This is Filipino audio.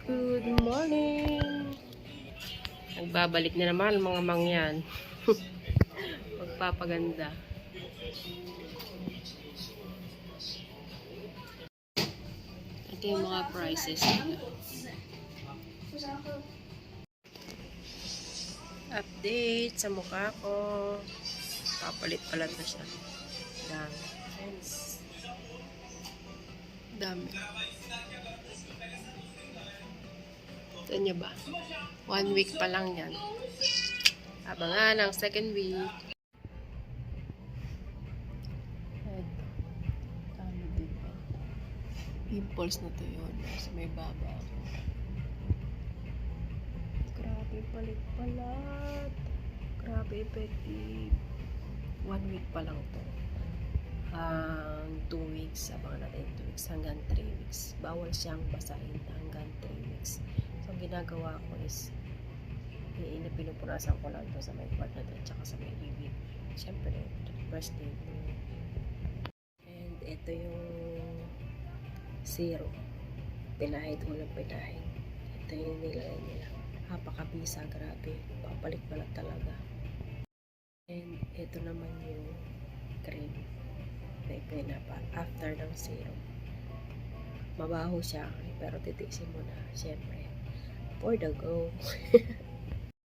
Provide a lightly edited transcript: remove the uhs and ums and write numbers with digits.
Good morning! Nagbabalik na naman mga mangyan. Magpapaganda. Ito yung mga prices nila. Update sa mukha ko. Papalit-palat na siya. Dami. Dami. Ito niya ba? 1 week pa lang yan. Abangan ang second week. Dami din pa. Pimples na to yun. Kasi may baba ako. Grabe palit-palat. Grabe effective. 1 week pa lang to. 2 weeks. Abangan natin 2 weeks hanggang 3 weeks. Bawal siyang basahin hanggang 3 weeks. So, ang ginagawa ko is pinupunasan ko lang ito sa may part na ito at saka sa may ibig. Siyempre, toothbrush din. And ito yung serum. Pinahid ko ng pinahid. Ito yung nilagay nila. Napakabisa, grabe. Papalik-palat talaga. And ito naman yung cream na ipinapa after ng serum. Mabaho siya, pero titiisin mo na, siyempre. For the go.